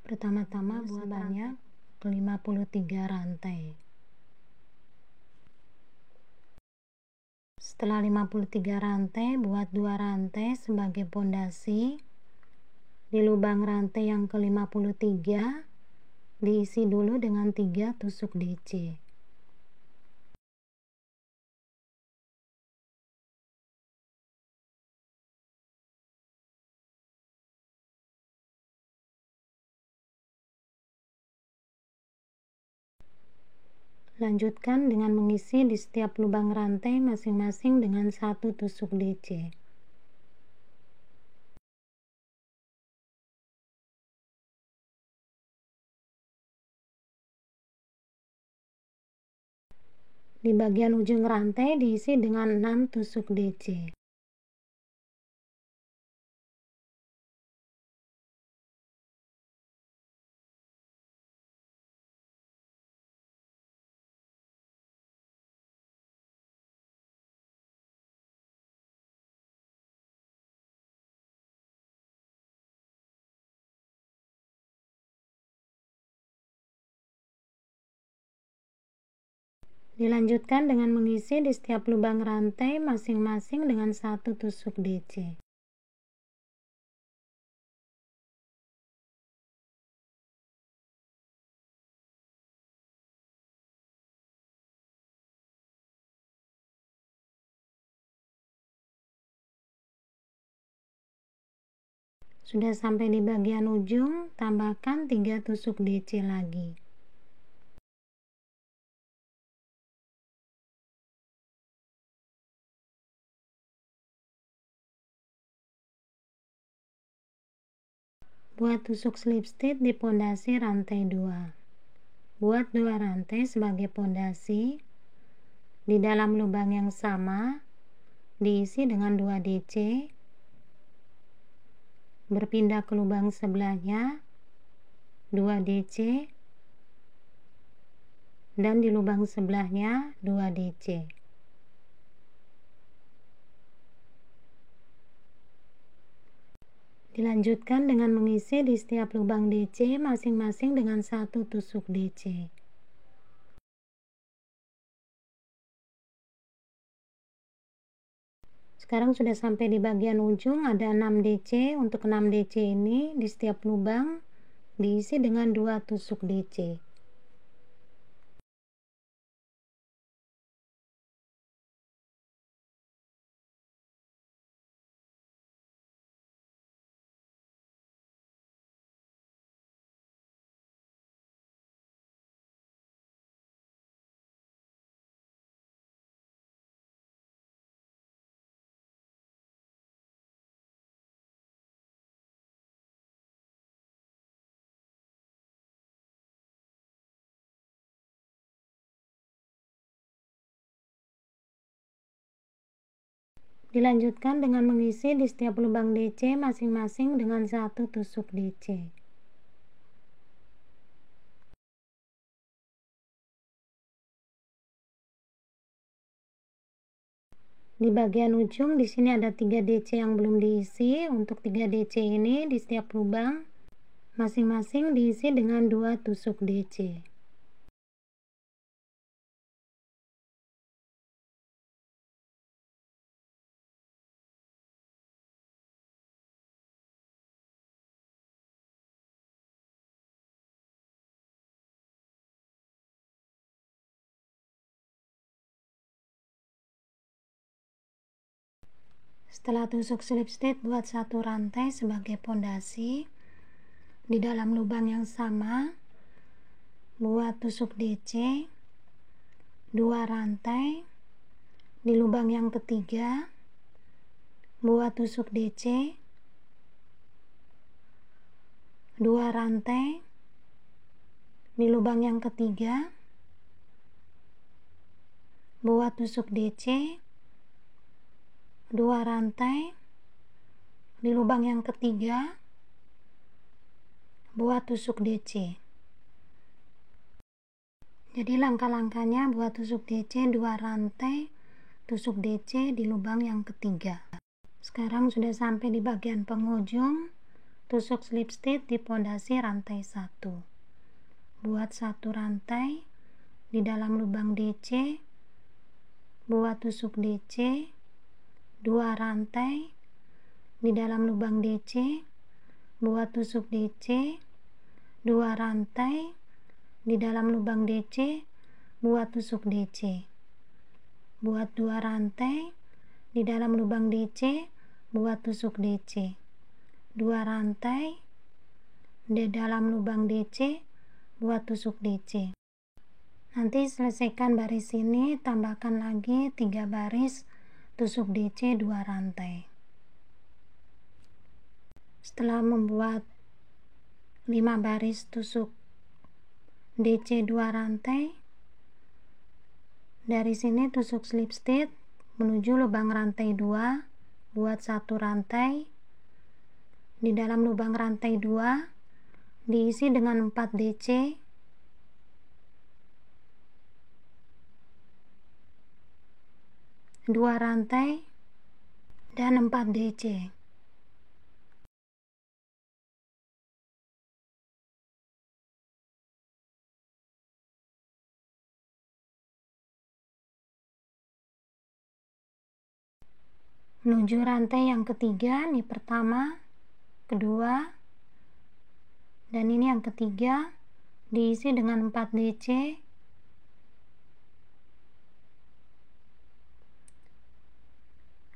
Pertama-tama buat sebanyak 53 rantai. Setelah 53 rantai, buat 2 rantai sebagai pondasi. Di lubang rantai yang ke-53 diisi dulu dengan 3 tusuk DC. Lanjutkan dengan mengisi di setiap lubang rantai masing-masing dengan 1 tusuk DC. Di bagian ujung rantai diisi dengan 6 tusuk DC. Dilanjutkan dengan mengisi di setiap lubang rantai masing-masing dengan 1 tusuk DC. Sudah sampai di bagian ujung, tambahkan 3 tusuk DC lagi. Buat tusuk slip stitch di pondasi rantai 2. Buat 2 rantai sebagai pondasi. Di dalam lubang yang sama, diisi dengan 2 DC. Berpindah ke lubang sebelahnya, 2 DC. Dan di lubang sebelahnya, 2 DC. Dilanjutkan dengan mengisi di setiap lubang DC masing-masing dengan 1 tusuk DC. Sekarang sudah sampai di bagian ujung, ada 6 DC. Untuk 6 DC ini di setiap lubang diisi dengan 2 tusuk DC. Dilanjutkan dengan mengisi di setiap lubang DC masing-masing dengan 1 tusuk DC. Di bagian ujung di sini ada 3 DC yang belum diisi. Untuk 3 DC ini di setiap lubang masing-masing diisi dengan 2 tusuk DC. Setelah tusuk slip stitch, buat 1 rantai sebagai pondasi. Di dalam lubang yang sama, buat tusuk DC, 2 rantai. Di lubang yang ketiga, buat tusuk DC, 2 rantai. Di lubang yang ketiga, buat tusuk DC, 2 rantai. Di lubang yang ketiga, buat tusuk DC. Jadi langkah-langkahnya buat tusuk DC 2 rantai, tusuk DC di lubang yang ketiga. Sekarang sudah sampai di bagian penghujung, tusuk slip stitch di pondasi rantai 1. Buat 1 rantai di dalam lubang DC, buat tusuk DC, 2 rantai di dalam lubang DC, buat tusuk DC, 2 rantai di dalam lubang DC, buat tusuk DC, buat 2 rantai di dalam lubang DC, buat tusuk DC, 2 rantai di dalam lubang DC, buat tusuk DC. Nanti selesaikan baris ini, tambahkan lagi 3 baris tusuk DC 2 rantai. Setelah membuat 5 baris tusuk DC 2 rantai, dari sini tusuk slip stitch menuju lubang rantai 2, buat 1 rantai. Di dalam lubang rantai 2 diisi dengan 4 DC, 2 rantai dan 4 DC. Menuju rantai yang ketiga, ini pertama, kedua, dan ini yang ketiga, diisi dengan 4 DC,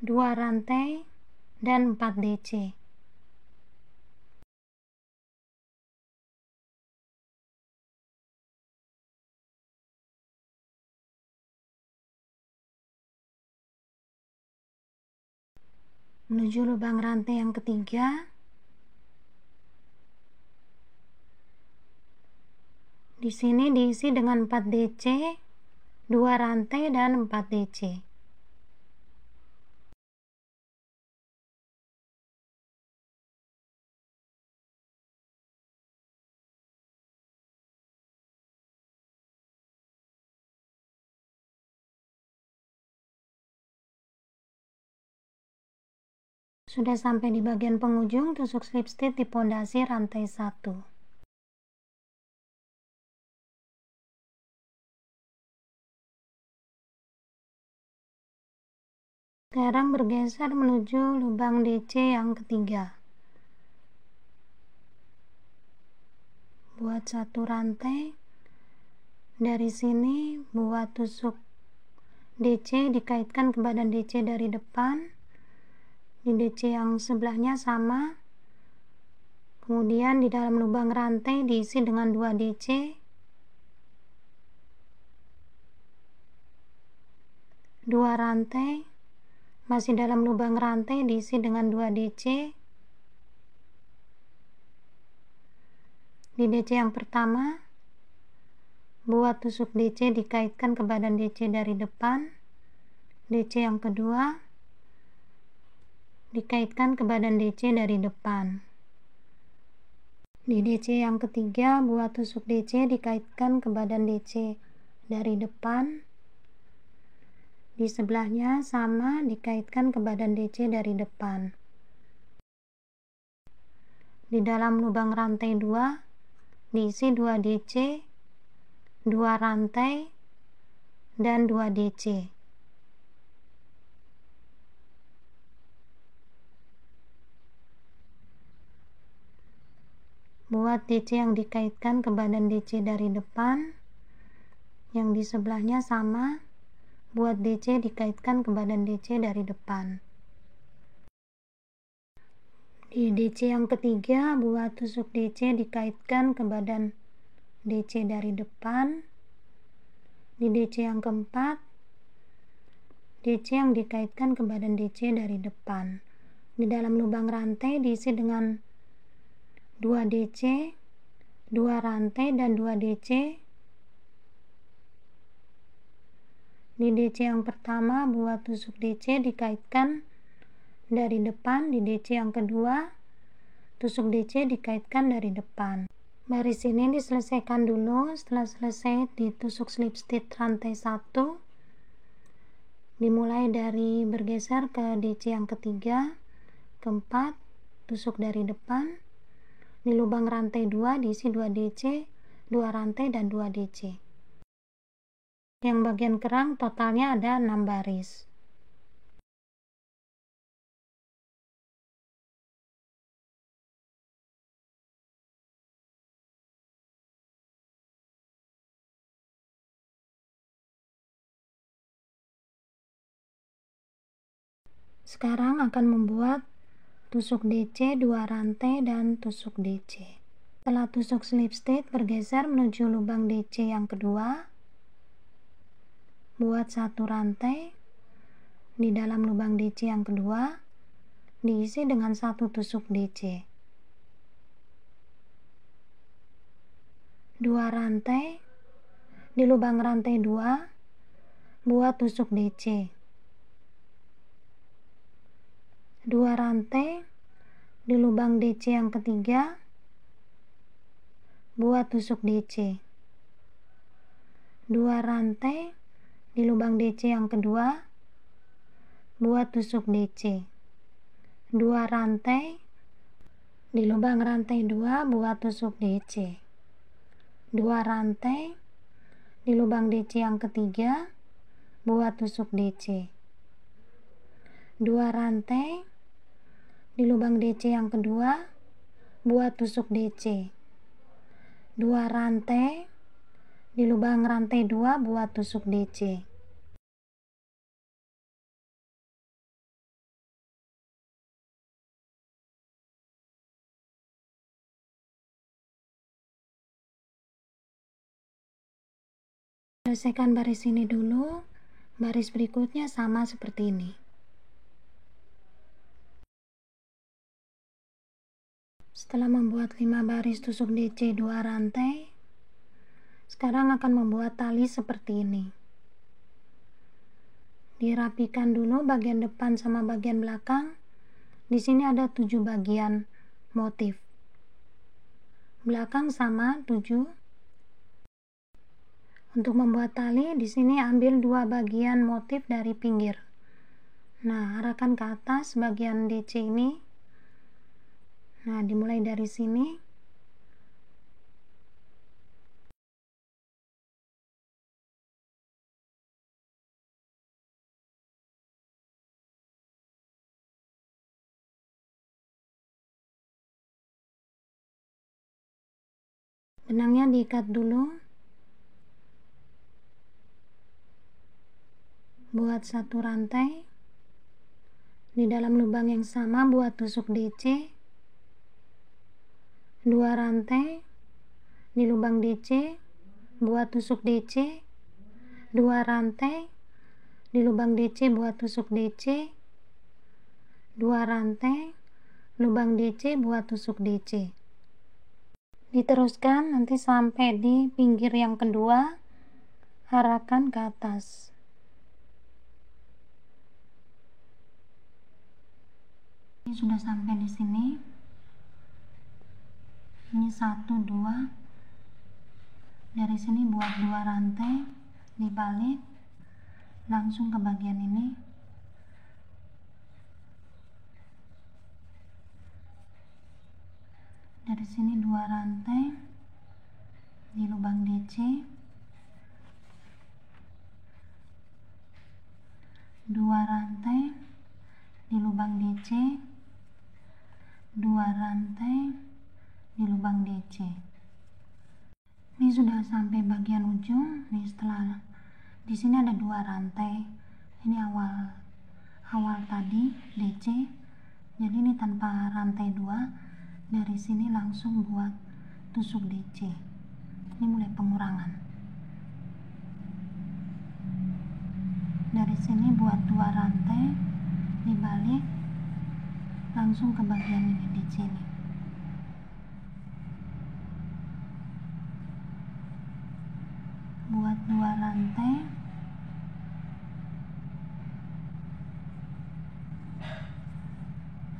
2 rantai dan 4 DC. Menuju lubang rantai yang ketiga, di sini diisi dengan 4 DC, 2 rantai dan 4 DC. Sudah sampai di bagian penghujung, tusuk slip stitch di pondasi rantai 1. Sekarang bergeser menuju lubang DC yang ketiga. Buat 1 rantai. Dari sini buat tusuk DC, dikaitkan ke badan DC dari depan. Di DC yang sebelahnya sama, kemudian di dalam lubang rantai diisi dengan 2 DC, 2 rantai, masih dalam lubang rantai diisi dengan 2 DC. Di DC yang pertama, buat tusuk DC, dikaitkan ke badan DC dari depan. DC yang kedua, dikaitkan ke badan DC dari depan. Di DC yang ketiga, buat tusuk DC, dikaitkan ke badan DC dari depan. Di sebelahnya sama, dikaitkan ke badan DC dari depan. Di dalam lubang rantai 2 diisi 2 DC, 2 rantai dan 2 DC. Buat DC yang dikaitkan ke badan DC dari depan, yang di sebelahnya sama, buat DC dikaitkan ke badan DC dari depan. Di DC yang ketiga, buat tusuk DC, dikaitkan ke badan DC dari depan. Di DC yang keempat, DC yang dikaitkan ke badan DC dari depan. Di dalam lubang rantai diisi dengan 2 DC, 2 rantai dan 2 DC. Di DC yang pertama, buat tusuk DC, dikaitkan dari depan. Di DC yang kedua, tusuk DC, dikaitkan dari depan. Baris ini diselesaikan dulu. Setelah selesai ditusuk slip stitch rantai 1, dimulai dari bergeser ke DC yang ketiga, keempat, tusuk dari depan, Di lubang rantai 2 diisi 2 DC, 2 rantai dan 2 DC. Yang bagian kerang totalnya ada 6 baris. Sekarang akan membuat tusuk DC 2 rantai dan tusuk DC. Setelah tusuk slip stitch, bergeser menuju lubang DC yang kedua. Buat 1 rantai di dalam lubang DC yang kedua, diisi dengan 1 tusuk DC. 2 rantai di lubang rantai 2, buat tusuk DC. 2 rantai di lubang DC yang ketiga, buat tusuk DC. 2 rantai di lubang DC yang kedua, buat tusuk DC. 2 rantai di lubang rantai 2, buat tusuk DC. 2 rantai di lubang DC yang ketiga, buat tusuk DC. 2 rantai di lubang DC yang kedua, buat tusuk DC. 2 rantai di lubang rantai 2, buat tusuk DC. Selesaikan baris ini dulu, baris berikutnya sama seperti ini. Setelah membuat 5 baris tusuk DC 2 rantai, sekarang akan membuat tali seperti ini. Dirapikan dulu bagian depan sama bagian belakang. Di sini ada 7 bagian motif. Belakang sama 7. Untuk membuat tali, di sini ambil 2 bagian motif dari pinggir. Nah, arahkan ke atas bagian DC ini. Nah, dimulai dari sini. Benangnya diikat dulu. Buat 1 rantai. Di dalam lubang yang sama buat tusuk DC. 2 rantai di lubang DC, buat tusuk DC. 2 rantai di lubang DC, buat tusuk DC. 2 rantai lubang DC, buat tusuk DC. Diteruskan nanti sampai di pinggir yang kedua, arahkan ke atas. Ini sudah sampai di sini. Ini 1, 2. Dari sini buat 2 rantai, dibalik langsung ke bagian ini. Dari sini 2 rantai di lubang DC. 2 rantai di lubang DC. 2 rantai di lubang DC. Ini sudah sampai bagian ujung. Nih, setelah di sini ada 2 rantai. Ini awal tadi DC. Jadi ini tanpa rantai 2. Dari sini langsung buat tusuk DC. Ini mulai pengurangan. Dari sini buat 2 rantai, dibalik langsung ke bagian ini di sini. Buat 2 rantai,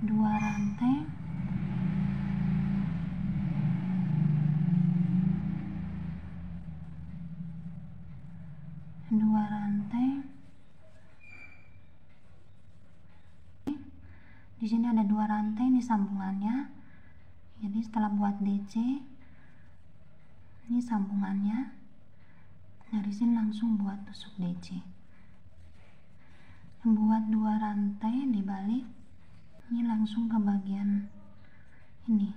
dua rantai, dua rantai. Di sini ada 2 rantai, ini sambungannya. Jadi setelah buat DC, ini sambungannya, dari sini langsung buat tusuk DC. Buat 2 rantai dibalik, ini langsung ke bagian ini.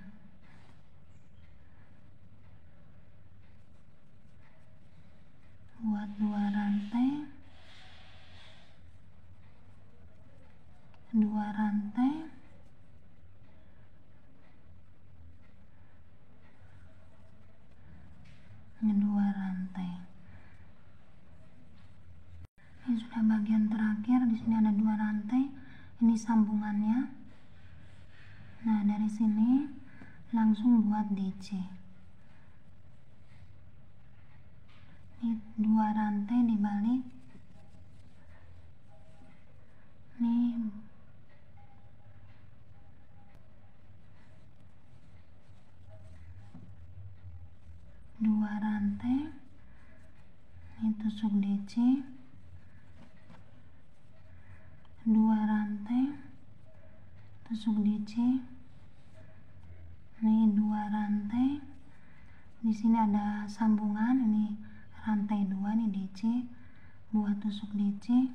Buat 2 rantai, 2 rantai, 2 rantai. Ini sudah bagian terakhir. Di sini ada 2 rantai. Ini sambungannya. Nah, dari sini langsung buat DC. Ini 2 rantai dibalik. Ini dua rantai, ini tusuk DC, 2 rantai, tusuk DC, ini 2 rantai. Di sini ada sambungan, ini rantai 2, ini DC, buat tusuk DC.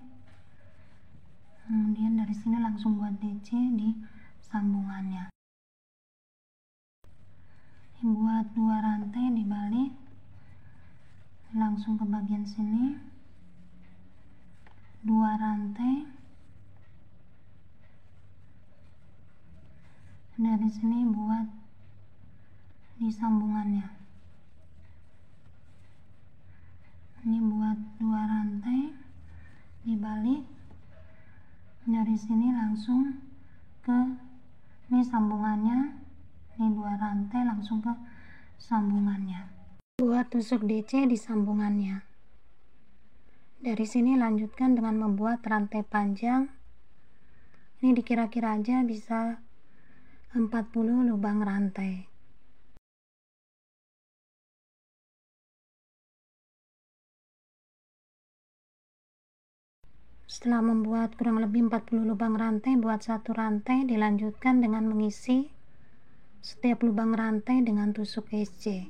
Kemudian dari sini langsung buat DC di sambungannya. Buat 2 rantai dibalik, langsung ke bagian sini, 2 rantai, dari sini buat di sambungannya. Ini buat 2 rantai dibalik, dari sini langsung ke ini sambungannya. Ini 2 rantai langsung ke sambungannya. Buat tusuk DC di sambungannya. Dari sini lanjutkan dengan membuat rantai panjang. Ini dikira-kira aja bisa 40 lubang rantai. Setelah membuat kurang lebih 40 lubang rantai, buat 1 rantai, dilanjutkan dengan mengisi setiap lubang rantai dengan tusuk SC.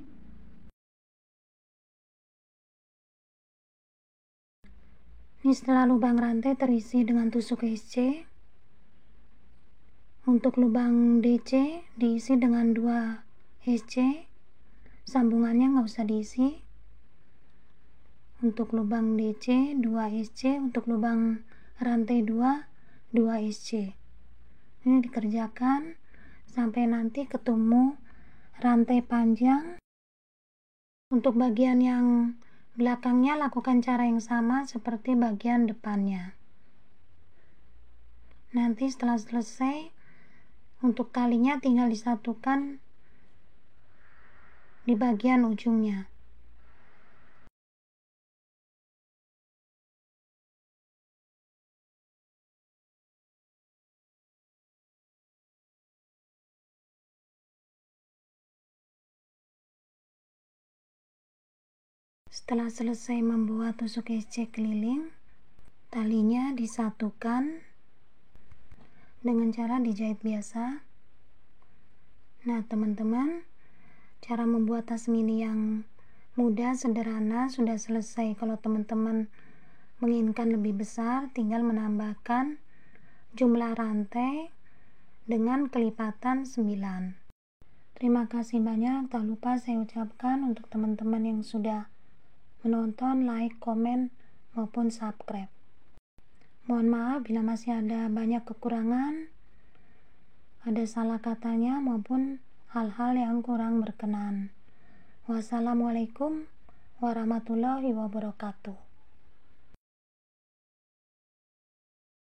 Ini setelah lubang rantai terisi dengan tusuk SC, untuk lubang DC diisi dengan 2 SC, sambungannya nggak usah diisi. Untuk lubang DC 2 SC, untuk lubang rantai 2 SC. Ini dikerjakan sampai nanti ketemu rantai panjang. Untuk bagian yang belakangnya lakukan cara yang sama seperti bagian depannya. Nanti setelah selesai, untuk talinya tinggal disatukan di bagian ujungnya. Setelah selesai membuat tusuk SC keliling, talinya disatukan dengan cara dijahit biasa. Nah teman-teman, cara membuat tas mini yang mudah, sederhana sudah selesai. Kalau teman-teman menginginkan lebih besar, tinggal menambahkan jumlah rantai dengan kelipatan 9. Terima kasih banyak. Tak lupa saya ucapkan untuk teman-teman yang sudah menonton, like, komen, maupun subscribe. Mohon maaf bila masih ada banyak kekurangan, ada salah katanya maupun hal-hal yang kurang berkenan. Wassalamualaikum warahmatullahi wabarakatuh.